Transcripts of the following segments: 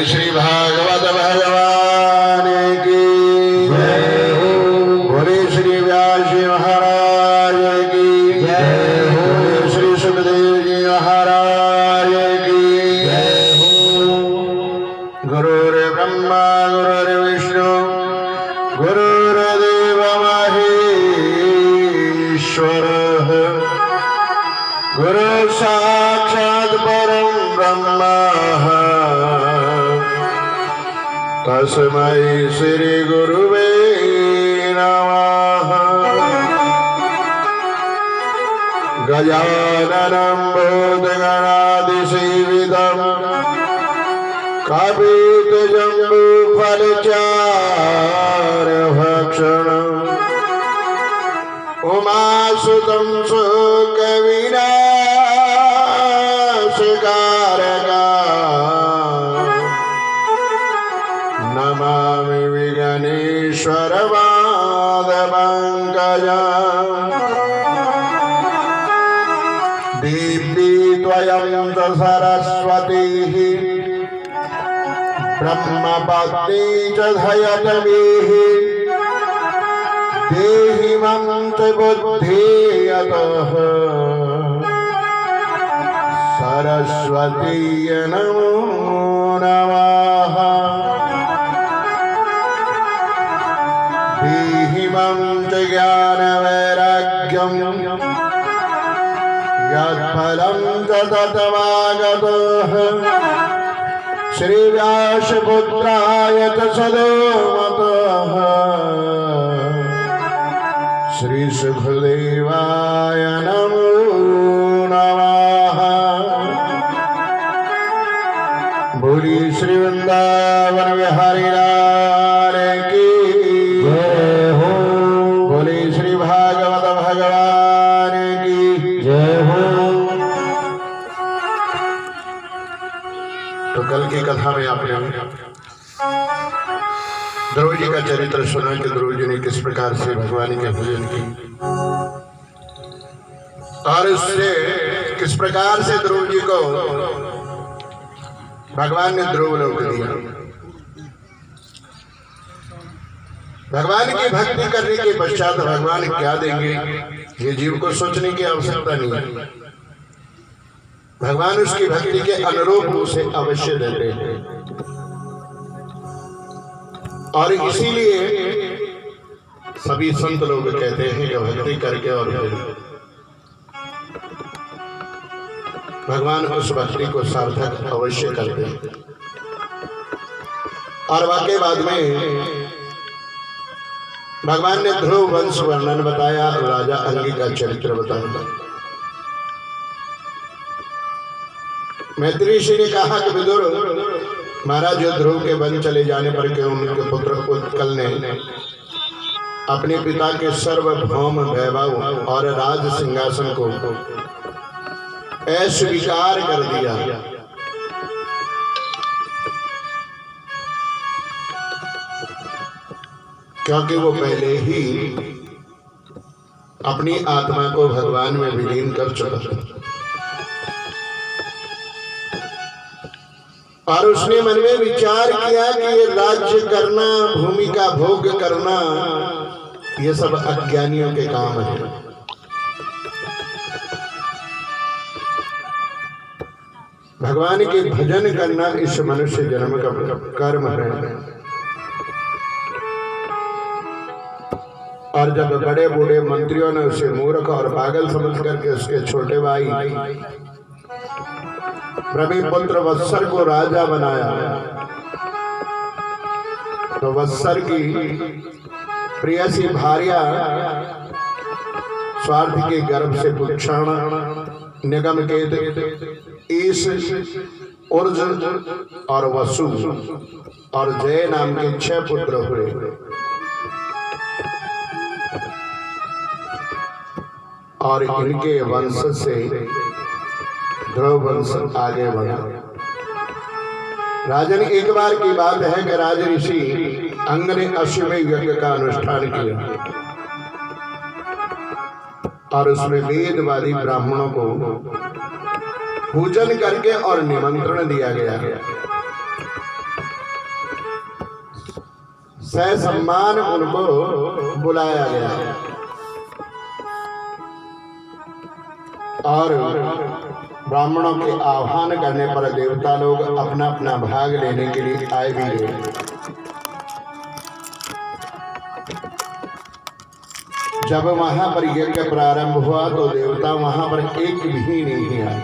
श्री भागवत भगवान की जय हो। बोले श्री व्यास महाराज की जय हो। बोले श्री सुखदेव जी महाराज की जय हो। गुरुर् ब्रह्मा गुरुर्विष्णु गुरुर्देव महेश्वरः गुरु साक्षात् परं ब्रह्म तस्मै श्री गुरुवे नमः। गजाननं भूतगणाधिसेवितं कपितजम्बूफलचारुभक्षणम् उमासुतं सुकविनाशकारकम् नमामि विघ्नेश्वरपादपङ्कजम्। दीप्तिद्वयं च सरस्वतीः ब्रह्मपत्नी च धयतमीः देहि मम च बुद्धियतः सरस्वती नमो नमः। देहि मम च ज्ञानवैराग्यं यत्फलं च तत्त्वागतः श्री व्यासपुत्राय च सदोमतः श्री सुखदेवाय नमो नमः। बोली श्री वृंदावन बिहारी लाल की जय हो। बोली श्री भागवत भगवान की जय हो। तो कल की कथा में आपने ध्रुव जी का चरित्र सुना कि ध्रुव जी ने किस प्रकार से भगवान के भजन की और उससे किस प्रकार से ध्रुव जी को भगवान ने ध्रुव लोक दिया। भगवान की भक्ति करने के पश्चात भगवान क्या देंगे ये जीव को सोचने की आवश्यकता नहीं है। भगवान उसकी भक्ति के अनुरूप उसे अवश्य देते हैं और इसीलिए सभी संत लोग कहते हैं कि भक्ति करके और भगवान उस भक्ति को सार्थक अवश्य करते हैं। और वाकई बाद में भगवान ने ध्रुव वंश वर्णन बताया, राजा अंगी का चरित्र बताया। मैत्री ऋषि ने कहा कि विदुर महाराज जो ध्रुव के वन चले जाने पर क्यों उनके पुत्र उत्कल ने अपने पिता के सर्वभौम वैभव और राज सिंहासन को अस्वीकार कर दिया। क्योंकि वो पहले ही अपनी आत्मा को भगवान में विलीन कर चुका था और उसने मन में विचार किया कि ये राज्य करना, भूमि का भोग करना, ये सब अज्ञानियों के काम है। भगवान के भजन करना इस मनुष्य जन्म का कर्म है। और जब बड़े बूढ़े मंत्रियों ने उसे मूर्ख और पागल समझ करके उसके छोटे भाई रविपुत्र वत्सर को राजा बनाया, तो वत्सर की प्रियसी भार्या स्वार्थ के गर्भ से पुक्षण निगम केत ईश उर्ज और वसु और जय नाम के 6 पुत्र हुए। और इनके वंश से ध्रुव वंश आगे बढ़ा। राजन एक बार की बात है कि राज ऋषि अंग ने अश्वमेध यज्ञ का अनुष्ठान किया और उसमें वेदवादी ब्राह्मणों को पूजन करके और निमंत्रण दिया गया। ससम्मान उनको बुलाया गया और ब्राह्मणों के आह्वान करने पर देवता लोग अपना अपना भाग लेने के लिए आए भी गए। जब वहां पर यज्ञ प्रारंभ हुआ तो देवता वहां पर एक भी नहीं आए।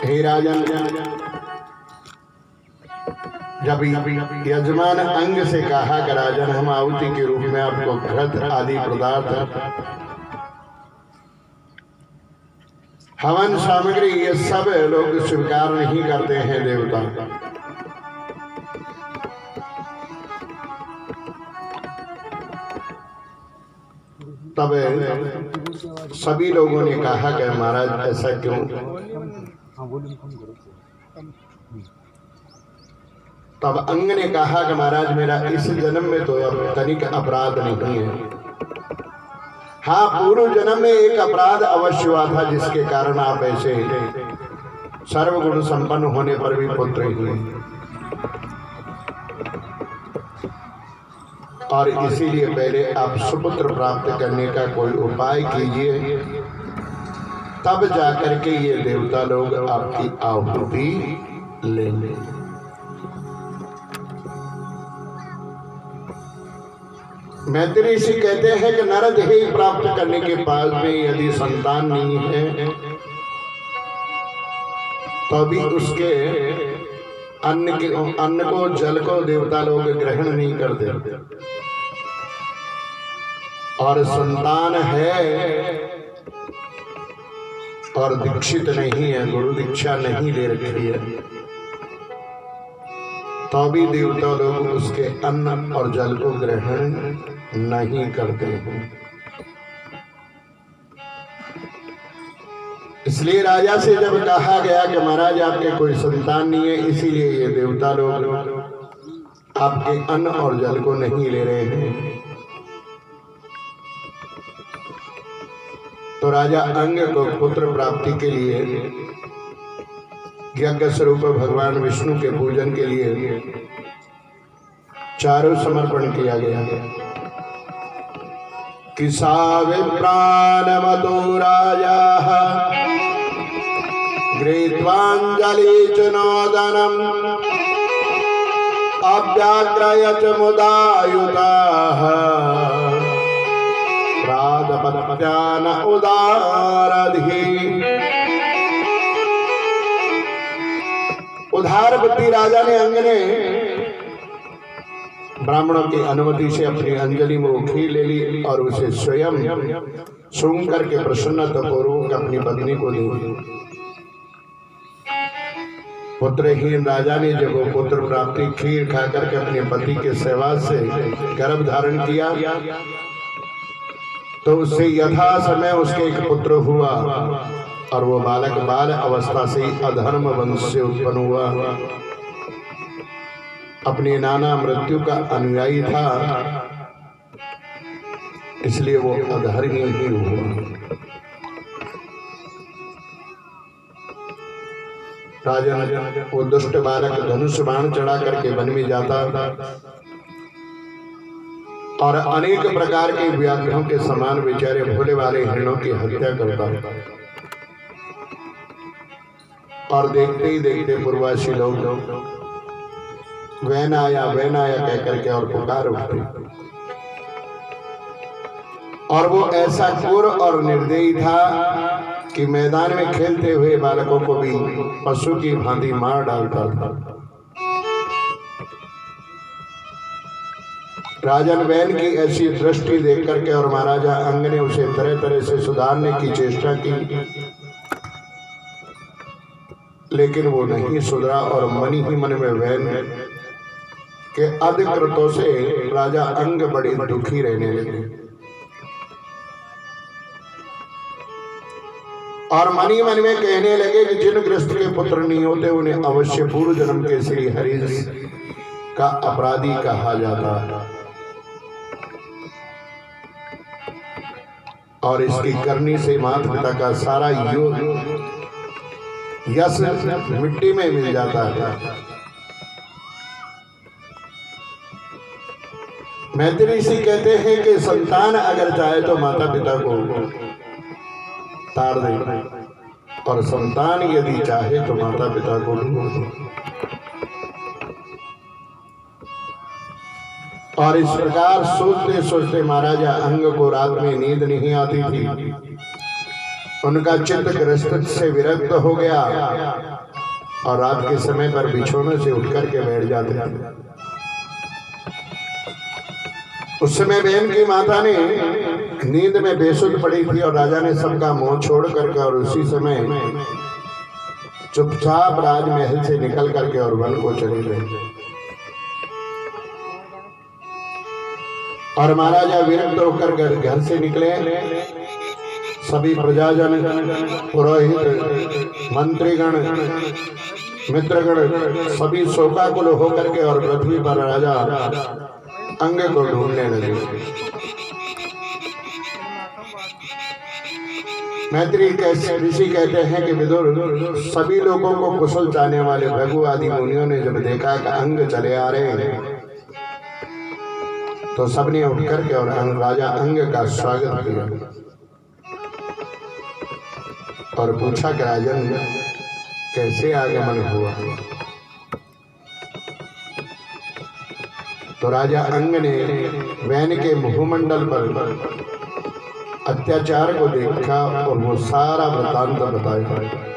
हे राजन, जब यजमान अंग से कहा कि राजन हम आहुति के रूप में आपको घृत आदि पदार्थ, हवन सामग्री, ये सब लोग स्वीकार नहीं करते हैं देवता। तब सभी लोगों ने कहा कि महाराज ऐसा क्यों? तब अंग ने कहा कि महाराज मेरा इस जन्म में तो तनिक अपराध नहीं है। हाँ, पूर्व जन्म में एक अपराध अवश्य हुआ था जिसके कारण आप ऐसे सर्वगुण संपन्न होने पर भी पुत्र हुए, और इसीलिए पहले आप सुपुत्र प्राप्त करने का कोई उपाय कीजिए, तब जाकर के ये देवता लोग आपकी आहुति लेंगे। मैत्री ऋषि कहते हैं कि नरद ही प्राप्त करने के बाद में यदि संतान नहीं है तो भी उसके अन्न को जल को देवता लोग ग्रहण नहीं करते, और संतान है और दीक्षित नहीं है, गुरु दीक्षा नहीं ले रखी है, तो भी देवता लोग उसके अन्न और जल को ग्रहण नहीं करते हैं। इसलिए राजा से जब कहा गया कि महाराज आपके कोई संतान नहीं है, इसीलिए ये देवता लोग आपके अन्न और जल को नहीं ले रहे हैं, तो राजा अंग को पुत्र प्राप्ति के लिए यज्ञ स्वरूप भगवान विष्णु के पूजन के लिए चारों समर्पण किया गया। किसा विप्राणमतो राजा गृहीत्वाञ्जलि च नोदनम् अव्याग्रय च मुदायुताः प्रादपत्यान उदारधि। उधार बुद्धि राजा ने अंग ने ब्राह्मणों की अनुमति से अपनी अंजलि में खीर ले ली और उसे स्वयं सूंघ करके प्रसन्नता पूर्वक अपनी पत्नी को दी। पुत्रहीन राजा ने जब वो पुत्र प्राप्ति खीर खा करके अपने पति के सेवा से गर्भ धारण किया तो उससे यथा समय उसके एक पुत्र हुआ, और वो बालक बाल अवस्था से अधर्म वंश से उत्पन्न हुआ, अपने नाना मृत्यु का अनुयायी था, इसलिए वो अधर्मी ही हुआ। राजा वो दुष्ट बालक धनुष बाण चढ़ा करके वन में जाता और अनेक प्रकार के व्याघ्रों के समान बेचारे भोले वाले हिरणों की हत्या करता, और देखते ही देखते पूर्वासी लोग वैन आया कह करके और पुकार उठते, और वो ऐसा क्रूर और निर्दयी था कि मैदान में खेलते हुए बालकों को भी पशु की भांति मार डालता था। राजन वैन की ऐसी दृष्टि देख करके और महाराजा अंग ने उसे तरह तरह से सुधारने की चेष्टा की, लेकिन वो नहीं सुधरा, और मन ही मन में वैन के अधिकृतों से राजा अंग बड़ी दुखी रहने लगे, और मन ही मन में कहने लगे कि जिन गृहस्थ के पुत्र नहीं होते उन्हें अवश्य पूर्व जन्म के श्री हरि का अपराधी कहा जाता है, और इसकी करनी से माता पिता का सारा योग यश मिट्टी में मिल जाता है। मैत्री ऋषि कहते हैं कि संतान अगर चाहे तो माता पिता को तार दे, और संतान यदि चाहे तो माता पिता को ढूंढ दे। और इस प्रकार सोचते सोचते महाराजा अंग को रात में नींद नहीं आती थी। उनका चित्त गृहस्थ से विरक्त हो गया और रात के समय पर बिछोने से उठकर के बैठ जाते थे। उस समय बहन की माता ने नींद में बेसुध पड़ी थी और राजा ने सबका मोह छोड़ करके और उसी समय चुपचाप राजमहल से निकल करके और वन को चले गए। और महाराजा विरक्त होकर घर से निकले। सभी प्रजाजन, पुरोहित, मंत्रीगण, मित्रगण सभी शोकाकुल होकर के और पृथ्वी पर राजा अंग को ढूंढने लगे। मैत्री ऋषि कहते हैं कि विदुर, सभी लोगों को कुशल चाहने वाले भृगु आदि मुनियों ने जब देखा कि अंग चले आ रहे हैं तो सबने उठ करके और राजा अंग का स्वागत किया और पूछा कि राजन कैसे आगमन हुआ। तो राजा अंग ने वैन के मुखमंडल पर अत्याचार को देखा और वो सारा वृत्तांत बताया।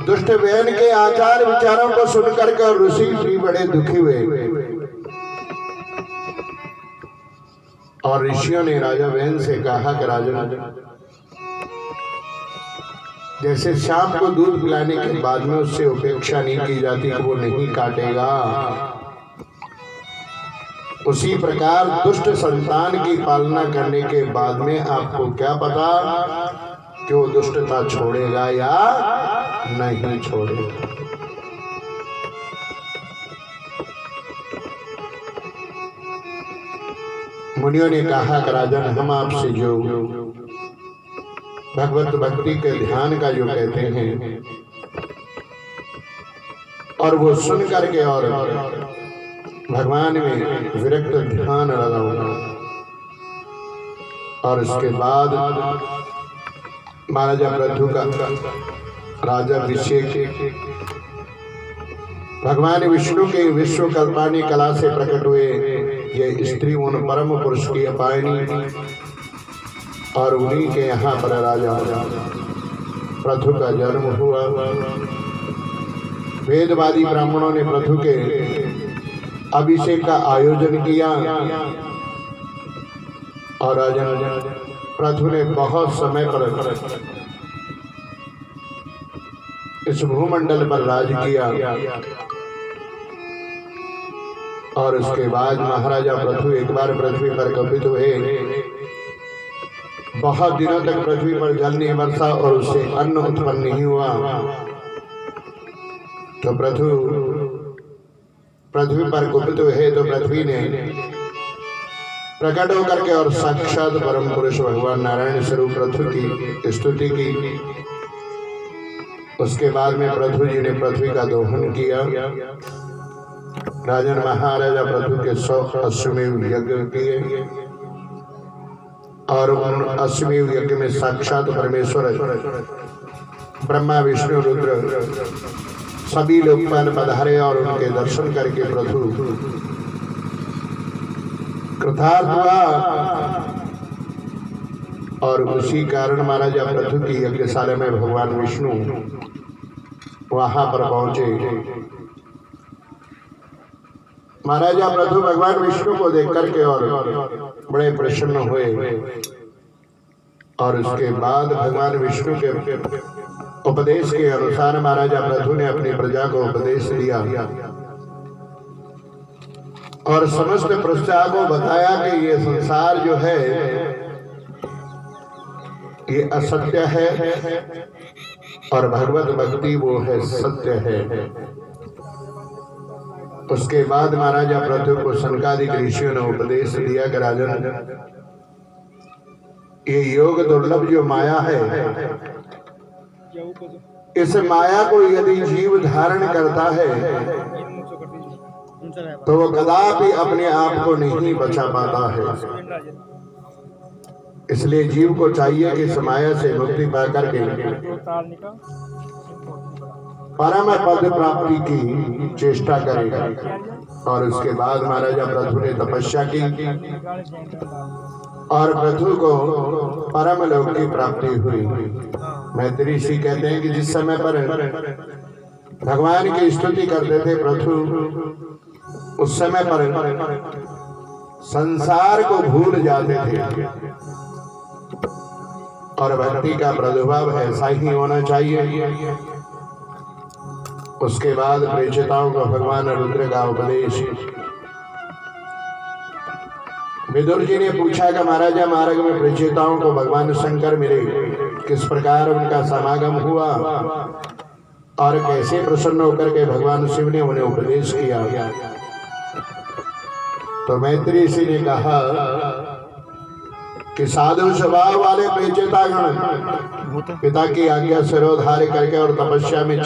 दुष्ट वैन के आचार विचारों को सुनकर के ऋषि भी बड़े दुखी हुए और ऋषियों ने राजा वैन से कहा कि राजन, जैसे शाम को दूध पिलाने के बाद में उससे उपेक्षा नहीं की जाती कि वो नहीं काटेगा, उसी प्रकार दुष्ट संतान की पालना करने के बाद में आपको क्या पता कि वो दुष्टता छोड़ेगा या नहीं छोड़ेगा। मुनियों ने कहा कि राजन, हम आपसे जो भगवत भक्ति के ध्यान का जो कहते हैं और वो सुन करके और भगवान में विरक्त ध्यान लगाऊंगा। और उसके बाद महाराजा पृथु का राजाभिषेक भगवान विष्णु के विश्व कल्पानी कला से प्रकट हुए ये स्त्री उन परम पुरुष की अपायनी और उन्हीं के यहाँ पर राजा पृथु का जन्म हुआ। वेदवादी ब्राह्मणों ने पृथु के अभिषेक का आयोजन किया और राजा पृथु ने बहुत समय पर इस भूमंडल पर राज किया। और उसके बाद महाराजा पृथु एक बार पृथ्वी पर कपित हुए। बहुत दिनों तक पृथ्वी पर जल नहीं बरसा और उससे अन्न उत्पन्न नहीं हुआ। तो पृथ्वी पर कुपित हुए तो पृथ्वी ने प्रकट होकर के और साक्षात परम पुरुष भगवान नारायण स्वरूप पृथ्वी की स्तुति की। उसके बाद में पृथ्वी जी ने पृथ्वी का दोहन किया। राजन महाराजा पृथ्वी के 100 अश्वमेध यज्ञ किए और उन अश्वमेध यज्ञ में साक्षात परमेश्वर ब्रह्मा विष्णु रुद्र सभी लोग पधारे और उनके दर्शन करके पृथु कृतार्थ हुआ। और उसी कारण महाराजा पृथु की यज्ञशाला में भगवान विष्णु वहां पर पहुंचे। महाराजा पृथु भगवान विष्णु को देख करके और बड़े प्रसन्न हुए। और उसके बाद भगवान विष्णु के उपदेश के अनुसार महाराजा पृथु ने अपनी प्रजा को उपदेश दिया और समस्त प्रजा को बताया कि ये संसार जो है ये असत्य है और भगवत भक्ति वो है सत्य है। उसके बाद महाराजा पृथु को सनकादिक ऋषियों ने उपदेश दिया कि राजन, ये योग दुर्लभ जो माया है, इस माया को यदि जीव धारण करता है तो वो कदापि अपने आप को नहीं बचा पाता है। इसलिए जीव को चाहिए कि इस माया से मुक्ति पाकर के परम पद प्राप्ति की चेष्टा करेगा। और उसके बाद महाराजा पृथु ने तपस्या की और पृथु को परम लोक की प्राप्ति हुई। मैत्री ऋषि कहते हैं कि जिस समय पर भगवान की स्तुति करते थे पृथु, उस समय पर संसार को भूल जाते थे। और भक्ति का प्रादुर्भाव ऐसा ही होना चाहिए। उसके बाद प्रेषिताओं को भगवान रुद्र का उपदेश। विदुर जी ने पूछा कि महाराजा मार्ग में प्रेषिताओं को भगवान शंकर मिले, किस प्रकार उनका समागम हुआ और कैसे प्रसन्न होकर के भगवान शिव ने उन्हें उपदेश किया। तो मैत्री ऋषि ने कहा कि साधु स्वभाव वाले प्रेषितागण पिता की आज्ञा सिरोधार्य करके और तपस्या में